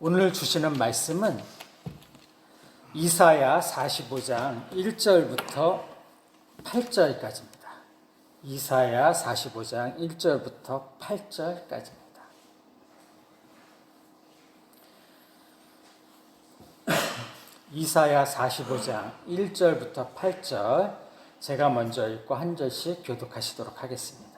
오늘 주시는 말씀은 이사야 45장 1절부터 8절까지입니다. 이사야 45장 1절부터 8절까지입니다. 이사야 45장 1절부터 8절 제가 먼저 읽고 한 절씩 교독하시도록 하겠습니다.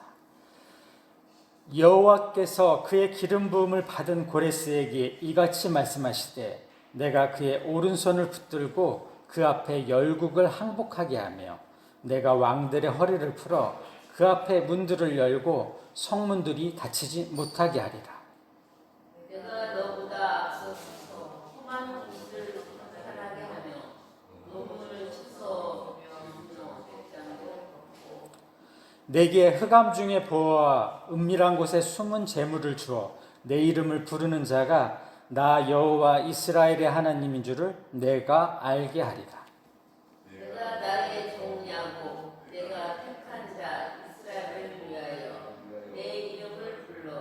여호와께서 그의 기름 부음을 받은 고레스에게 이같이 말씀하시되 내가 그의 오른손을 붙들고 그 앞에 열국을 항복하게 하며 내가 왕들의 허리를 풀어 그 앞에 문들을 열고 성문들이 닫히지 못하게 하리라. 내가 너보다 앞서서 험한 곳을 편하게 하며 노문을 쳐서 내게 흑암 중에 보호와 은밀한 곳에 숨은 재물을 주어 내 이름을 부르는 자가 나 여호와 이스라엘의 하나님인 줄을 내가 알게 하리라. 내가 나의 종야고 내가 택한 자 이스라엘을 위하여 내 이름을 불러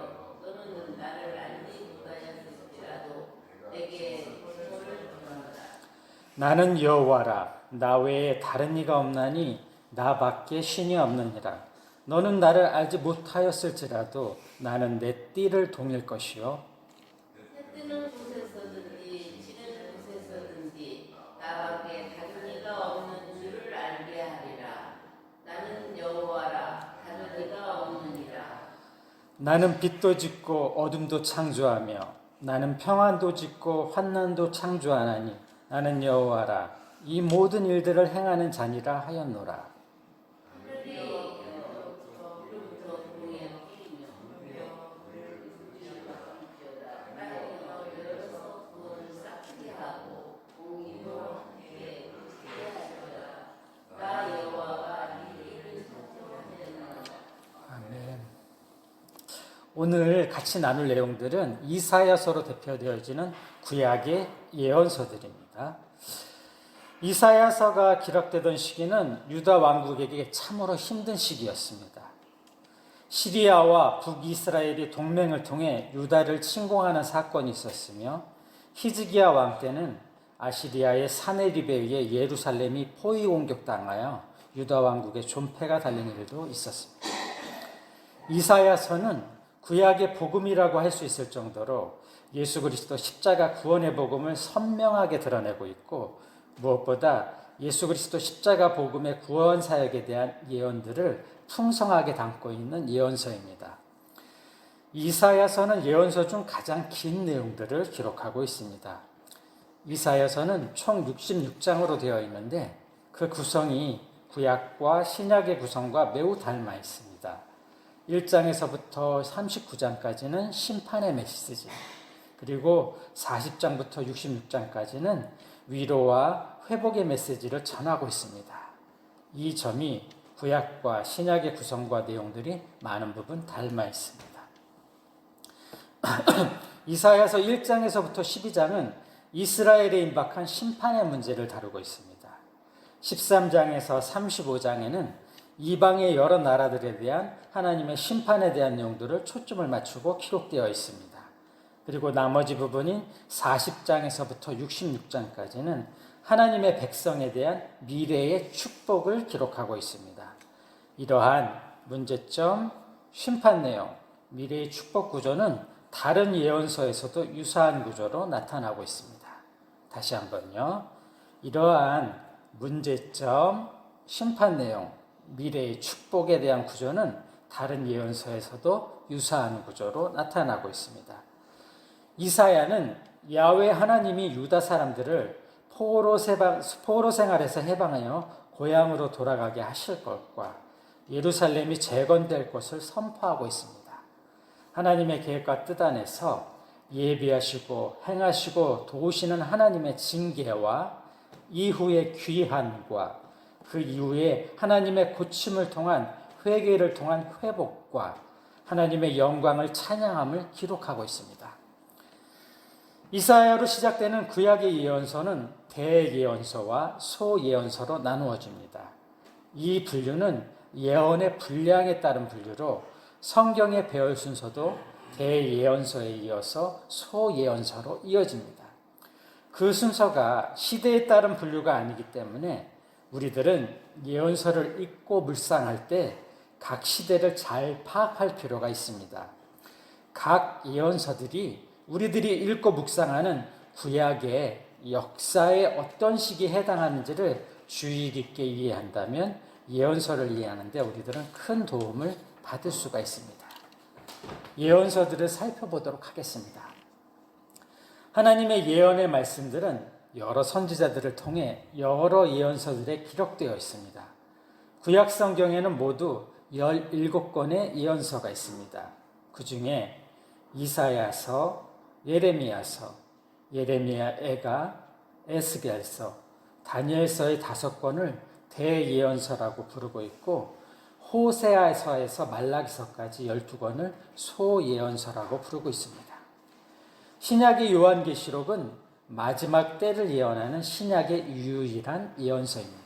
너는 나를 알지 못하였을지라도 내게 복음을 전하라. 나는 여호와라. 나 외에 다른 이가 없나니 나밖에 신이 없느니라. 너는 나를 알지 못하였을지라도 나는 내 띠를 동일 것이요 해 뜨는 곳에서든지 지는 곳에서든지 나밖에 다른 이가 없는 줄을 알게 하리라. 나는 여호와라. 다른 이가 없느니라. 나는 빛도 짓고 어둠도 창조하며 나는 평안도 짓고 환난도 창조하나니 나는 여호와라. 이 모든 일들을 행하는 자니라 하였노라. 아멘. 오늘 같이 나눌 내용들은 이사야서로 대표되어지는 구약의 예언서들입니다. 이사야서가 기록되던 시기는 유다 왕국에게 참으로 힘든 시기였습니다. 시리아와 북이스라엘이 동맹을 통해 유다를 침공하는 사건이 있었으며 히즈기야 왕 때는 아시리아의 사네립에 의해 예루살렘이 포위 공격당하여 유다 왕국의 존폐가 달린 일도 있었습니다. 이사야서는 구약의 복음이라고 할 수 있을 정도로 예수 그리스도 십자가 구원의 복음을 선명하게 드러내고 있고 무엇보다 예수 그리스도 십자가 복음의 구원 사역에 대한 예언들을 풍성하게 담고 있는 예언서입니다. 이사야서는 예언서 중 가장 긴 내용들을 기록하고 있습니다. 이사야서는 총 66장으로 되어 있는데 그 구성이 구약과 신약의 구성과 매우 닮아 있습니다. 1장에서부터 39장까지는 심판의 메시지, 그리고 40장부터 66장까지는 위로와 회복의 메시지를 전하고 있습니다. 이 점이 구약과 신약의 구성과 내용들이 많은 부분 닮아 있습니다. 이사야서 1장에서부터 12장은 이스라엘에 임박한 심판의 문제를 다루고 있습니다. 13장에서 35장에는 이방의 여러 나라들에 대한 하나님의 심판에 대한 내용들을 초점을 맞추고 기록되어 있습니다. 그리고 나머지 부분인 40장에서부터 66장까지는 하나님의 백성에 대한 미래의 축복을 기록하고 있습니다. 이러한 문제점, 심판 내용, 미래의 축복 구조는 다른 예언서에서도 유사한 구조로 나타나고 있습니다. 다시 한번요. 이러한 문제점, 심판 내용, 미래의 축복에 대한 구조는 다른 예언서에서도 유사한 구조로 나타나고 있습니다. 이사야는 야훼 하나님이 유다 사람들을 포로 생활에서 해방하여 고향으로 돌아가게 하실 것과 예루살렘이 재건될 것을 선포하고 있습니다. 하나님의 계획과 뜻 안에서 예비하시고 행하시고 도우시는 하나님의 징계와 이후의 귀환과 그 이후에 하나님의 고침을 통한 회개를 통한 회복과 하나님의 영광을 찬양함을 기록하고 있습니다. 이사야로 시작되는 구약의 예언서는 대예언서와 소예언서로 나누어집니다. 이 분류는 예언의 분량에 따른 분류로 성경의 배열 순서도 대예언서에 이어서 소예언서로 이어집니다. 그 순서가 시대에 따른 분류가 아니기 때문에 우리들은 예언서를 읽고 묵상할 때 각 시대를 잘 파악할 필요가 있습니다. 각 예언서들이 우리들이 읽고 묵상하는 구약의 역사에 어떤 시기에 해당하는지를 주의 깊게 이해한다면 예언서를 이해하는데 우리들은 큰 도움을 받을 수가 있습니다. 예언서들을 살펴보도록 하겠습니다. 하나님의 예언의 말씀들은 여러 선지자들을 통해 여러 예언서들에 기록되어 있습니다. 구약 성경에는 모두 17권의 예언서가 있습니다. 그 중에 이사야서, 예레미야서, 예레미야애가, 에스겔서, 다니엘서의 5권을 대예언서라고 부르고 있고 호세아서에서 말라기서까지 12권을 소예언서라고 부르고 있습니다. 신약의 요한계시록은 마지막 때를 예언하는 신약의 유일한 예언서입니다.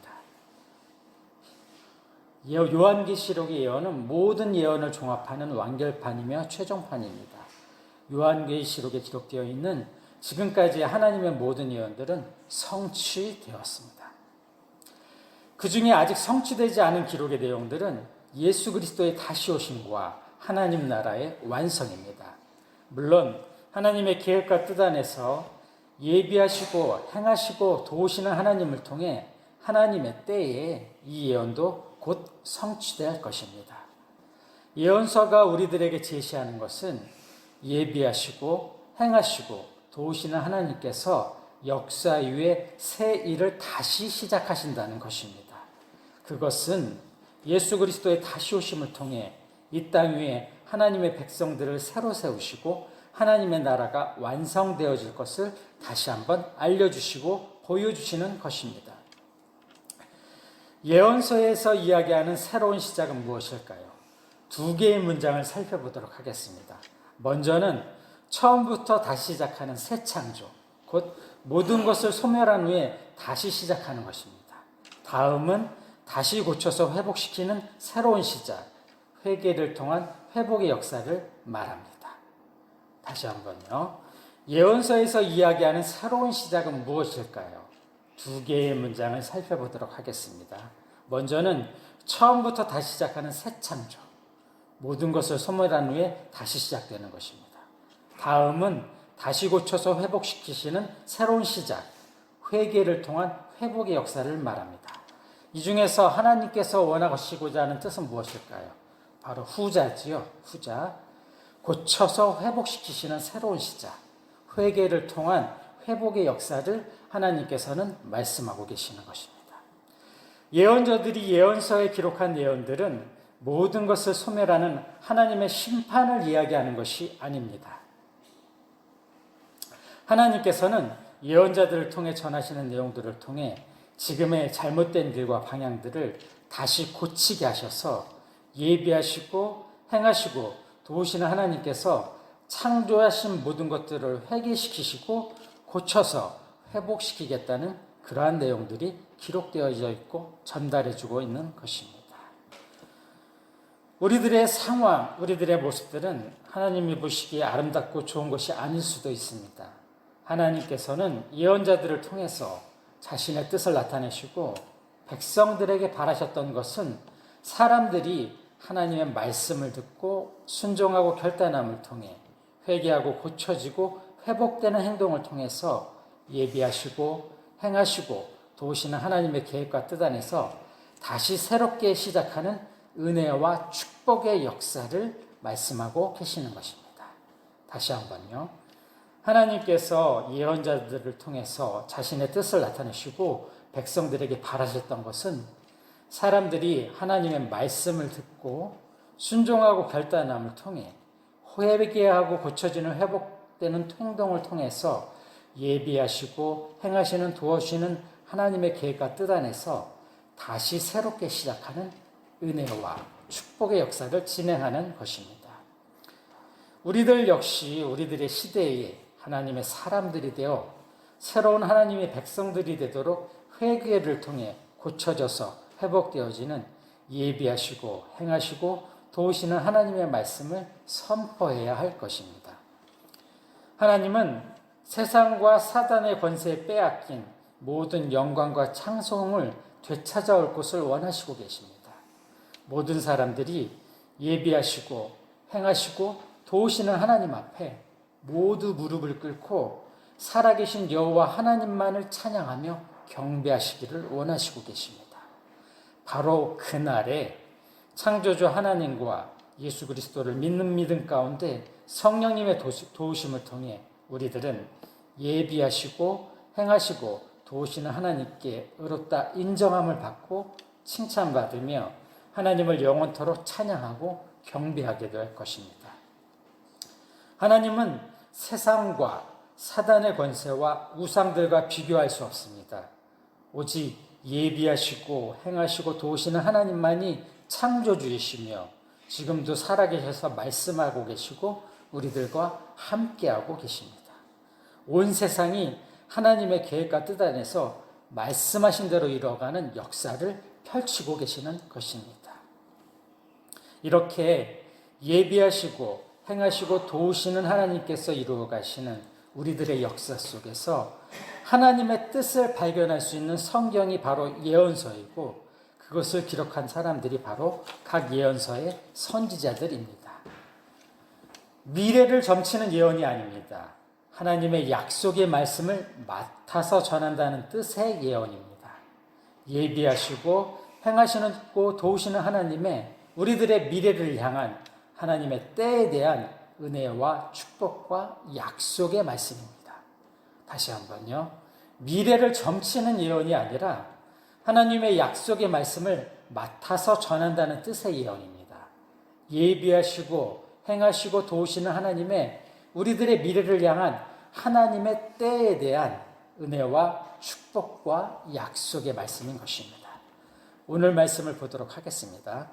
요한계시록의 예언은 모든 예언을 종합하는 완결판이며 최종판입니다. 요한계시록에 기록되어 있는 지금까지 하나님의 모든 예언들은 성취되었습니다. 그 중에 아직 성취되지 않은 기록의 내용들은 예수 그리스도의 다시 오심과 하나님 나라의 완성입니다. 물론 하나님의 계획과 뜻 안에서 예비하시고 행하시고 도우시는 하나님을 통해 하나님의 때에 이 예언도 곧 성취될 것입니다. 예언서가 우리들에게 제시하는 것은 예비하시고 행하시고 도우시는 하나님께서 역사 이후에 새 일을 다시 시작하신다는 것입니다. 그것은 예수 그리스도의 다시 오심을 통해 이 땅 위에 하나님의 백성들을 새로 세우시고 하나님의 나라가 완성되어질 것을 다시 한번 알려주시고 보여주시는 것입니다. 예언서에서 이야기하는 새로운 시작은 무엇일까요? 2개의 문장을 살펴보도록 하겠습니다. 먼저는 처음부터 다시 시작하는 새 창조, 곧 모든 것을 소멸한 후에 다시 시작하는 것입니다. 다음은 다시 고쳐서 회복시키는 새로운 시작, 회개를 통한 회복의 역사를 말합니다. 다시 한번요. 예언서에서 이야기하는 새로운 시작은 무엇일까요? 2개의 문장을 살펴보도록 하겠습니다. 먼저는 처음부터 다시 시작하는 새 창조, 모든 것을 소멸한 후에 다시 시작되는 것입니다. 다음은 다시 고쳐서 회복시키시는 새로운 시작, 회개를 통한 회복의 역사를 말합니다. 이 중에서 하나님께서 원하시고자 하는 뜻은 무엇일까요? 바로 후자지요. 후자. 고쳐서 회복시키시는 새로운 시작, 회개를 통한 회복의 역사를 하나님께서는 말씀하고 계시는 것입니다. 예언자들이 예언서에 기록한 예언들은 모든 것을 소멸하는 하나님의 심판을 이야기하는 것이 아닙니다. 하나님께서는 예언자들을 통해 전하시는 내용들을 통해 지금의 잘못된 길과 방향들을 다시 고치게 하셔서 예비하시고 행하시고 도우시는 하나님께서 창조하신 모든 것들을 회개시키시고 고쳐서 회복시키겠다는 그러한 내용들이 기록되어져 있고 전달해주고 있는 것입니다. 우리들의 상황, 우리들의 모습들은 하나님이 보시기에 아름답고 좋은 것이 아닐 수도 있습니다. 하나님께서는 예언자들을 통해서 자신의 뜻을 나타내시고 백성들에게 바라셨던 것은 사람들이 하나님의 말씀을 듣고 순종하고 결단함을 통해 회개하고 고쳐지고 회복되는 행동을 통해서 예비하시고 행하시고 도우시는 하나님의 계획과 뜻 안에서 다시 새롭게 시작하는 은혜와 축복의 역사를 말씀하고 계시는 것입니다. 다시 한번요. 하나님께서 예언자들을 통해서 자신의 뜻을 나타내시고 백성들에게 바라셨던 것은 사람들이 하나님의 말씀을 듣고 순종하고 결단함을 통해 회개하고 고쳐지는 회복되는 행동을 통해서 예비하시고 행하시는 도우시는 하나님의 계획과 뜻 안에서 다시 새롭게 시작하는 은혜와 축복의 역사를 진행하는 것입니다. 우리들 역시 우리들의 시대에 하나님의 사람들이 되어 새로운 하나님의 백성들이 되도록 회개를 통해 고쳐져서 회복되어지는 예비하시고 행하시고 도우시는 하나님의 말씀을 선포해야 할 것입니다. 하나님은 세상과 사단의 권세에 빼앗긴 모든 영광과 찬송을 되찾아올 것을 원하시고 계십니다. 모든 사람들이 예비하시고 행하시고 도우시는 하나님 앞에 모두 무릎을 꿇고 살아계신 여호와 하나님만을 찬양하며 경배하시기를 원하시고 계십니다. 바로 그날에 창조주 하나님과 예수 그리스도를 믿는 믿음 가운데 성령님의 도우심을 통해 우리들은 예비하시고 행하시고 도우시는 하나님께 의롭다 인정함을 받고 칭찬받으며 하나님을 영원토록 찬양하고 경배하게 될 것입니다. 하나님은 세상과 사단의 권세와 우상들과 비교할 수 없습니다. 오직 예비하시고 행하시고 도우시는 하나님만이 창조주이시며 지금도 살아계셔서 말씀하고 계시고 우리들과 함께하고 계십니다. 온 세상이 하나님의 계획과 뜻 안에서 말씀하신 대로 이루어가는 역사를 펼치고 계시는 것입니다. 이렇게 예비하시고 행하시고 도우시는 하나님께서 이루어 가시는 우리들의 역사 속에서 하나님의 뜻을 발견할 수 있는 성경이 바로 예언서이고 그것을 기록한 사람들이 바로 각 예언서의 선지자들입니다. 미래를 점치는 예언이 아닙니다. 하나님의 약속의 말씀을 맡아서 전한다는 뜻의 예언입니다. 예비하시고 행하시고 도우시는 하나님의 우리들의 미래를 향한 하나님의 때에 대한 은혜와 축복과 약속의 말씀입니다. 다시 한번요. 미래를 점치는 예언이 아니라 하나님의 약속의 말씀을 맡아서 전한다는 뜻의 예언입니다. 예비하시고 행하시고 도우시는 하나님의 우리들의 미래를 향한 하나님의 때에 대한 은혜와 축복과 약속의 말씀인 것입니다. 오늘 말씀을 보도록 하겠습니다.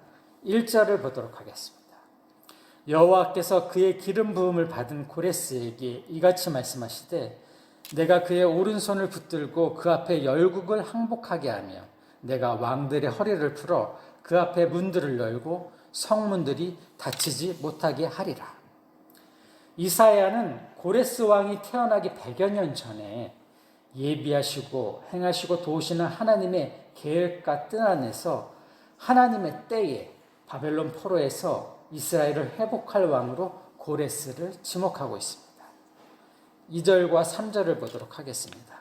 1절을 보도록 하겠습니다. 여호와께서 그의 기름 부음을 받은 고레스에게 이같이 말씀하시되 내가 그의 오른손을 붙들고 그 앞에 열국을 항복하게 하며 내가 왕들의 허리를 풀어 그 앞에 문들을 열고 성문들이 닫히지 못하게 하리라. 이사야는 고레스 왕이 태어나기 100여 년 전에 예비하시고 행하시고 도우시는 하나님의 계획과 뜻 안에서 하나님의 때에 바벨론 포로에서 이스라엘을 회복할 왕으로 고레스를 지목하고 있습니다. 2절과 3절을 보도록 하겠습니다.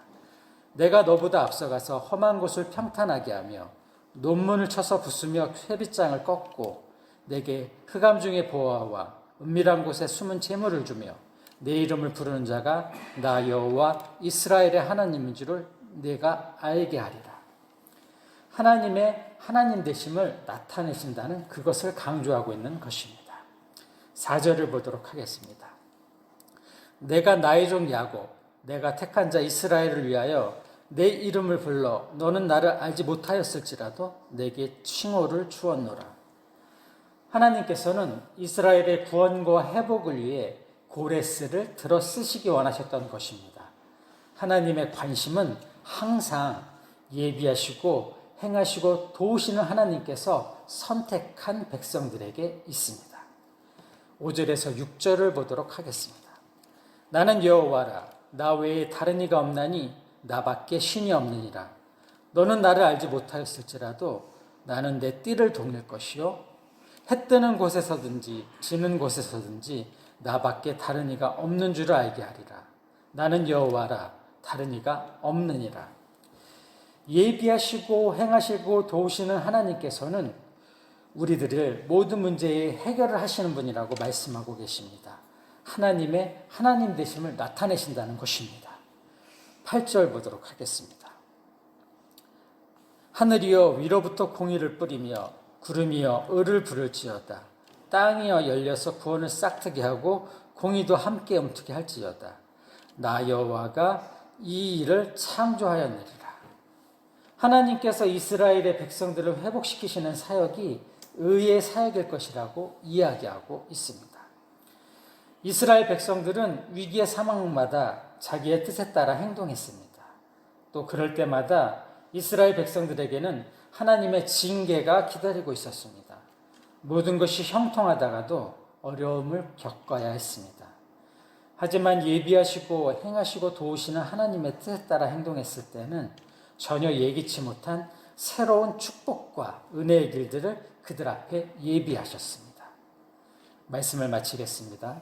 내가 너보다 앞서가서 험한 곳을 평탄하게 하며 논문을 쳐서 부수며 회빗장을 꺾고 내게 흑암 중의 보화와 은밀한 곳에 숨은 재물을 주며 내 이름을 부르는 자가 나 여호와 이스라엘의 하나님인 줄을 내가 알게 하리라. 하나님의 하나님 되심을 나타내신다는 그것을 강조하고 있는 것입니다. 4절을 보도록 하겠습니다. 내가 나의 종 야곱, 내가 택한 자 이스라엘을 위하여 내 이름을 불러 너는 나를 알지 못하였을지라도 내게 칭호를 주었노라. 하나님께서는 이스라엘의 구원과 회복을 위해 고레스를 들어 쓰시기 원하셨던 것입니다. 하나님의 관심은 항상 예비하시고 행하시고 도우시는 하나님께서 선택한 백성들에게 있습니다. 5절에서 6절을 보도록 하겠습니다. 나는 여호와라, 나 외에 다른 이가 없나니 나밖에 신이 없느니라. 너는 나를 알지 못하였을지라도 나는 내 띠를 돕는 것이요 해 뜨는 곳에서든지 지는 곳에서든지 나밖에 다른 이가 없는 줄을 알게 하리라. 나는 여호와라, 다른 이가 없느니라. 예비하시고 행하시고 도우시는 하나님께서는 우리들을 모든 문제의 해결을 하시는 분이라고 말씀하고 계십니다. 하나님의 하나님 되심을 나타내신다는 것입니다. 8절 보도록 하겠습니다. 하늘이여 위로부터 공의를 뿌리며 구름이여 을을 부를지어다. 땅이여 열려서 구원을 싹트게 하고 공의도 함께 움트게 할지어다. 나 여호와가 이 일을 창조하였느니라. 하나님께서 이스라엘의 백성들을 회복시키시는 사역이 의의 사역일 것이라고 이야기하고 있습니다. 이스라엘 백성들은 위기의 상황마다 자기의 뜻에 따라 행동했습니다. 또 그럴 때마다 이스라엘 백성들에게는 하나님의 징계가 기다리고 있었습니다. 모든 것이 형통하다가도 어려움을 겪어야 했습니다. 하지만 예비하시고 행하시고 도우시는 하나님의 뜻에 따라 행동했을 때는 전혀 예기치 못한 새로운 축복과 은혜의 길들을 그들 앞에 예비하셨습니다. 말씀을 마치겠습니다.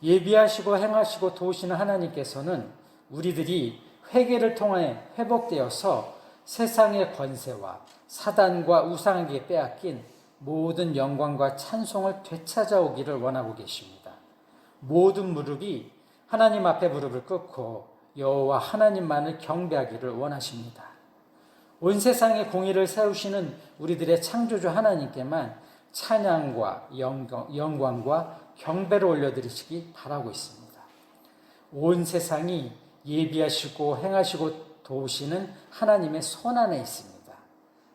예비하시고 행하시고 도우시는 하나님께서는 우리들이 회개를 통해 회복되어서 세상의 권세와 사단과 우상에게 빼앗긴 모든 영광과 찬송을 되찾아오기를 원하고 계십니다. 모든 무릎이 하나님 앞에 무릎을 꿇고 여호와 하나님만을 경배하기를 원하십니다. 온 세상의 공의를 세우시는 우리들의 창조주 하나님께만 찬양과 영광과 경배를 올려드리시기 바라고 있습니다. 온 세상이 예비하시고 행하시고 도우시는 하나님의 손 안에 있습니다.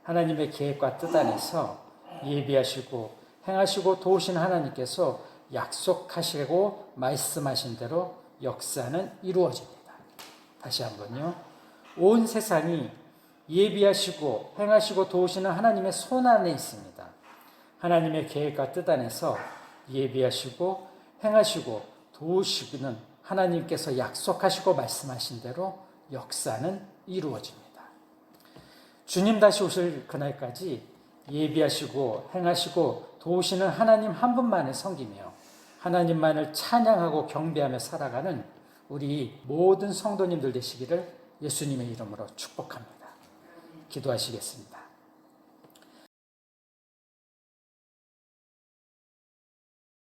하나님의 계획과 뜻 안에서 예비하시고 행하시고 도우시는 하나님께서 약속하시고 말씀하신 대로 역사는 이루어집니다. 다시 한번요. 온 세상이 예비하시고 행하시고 도우시는 하나님의 손 안에 있습니다. 하나님의 계획과 뜻 안에서 예비하시고 행하시고 도우시는 하나님께서 약속하시고 말씀하신 대로 역사는 이루어집니다. 주님 다시 오실 그날까지 예비하시고 행하시고 도우시는 하나님 한 분만을 섬기며 하나님만을 찬양하고 경배하며 살아가는 우리 모든 성도님들 되시기를 예수님의 이름으로 축복합니다. 기도하시겠습니다.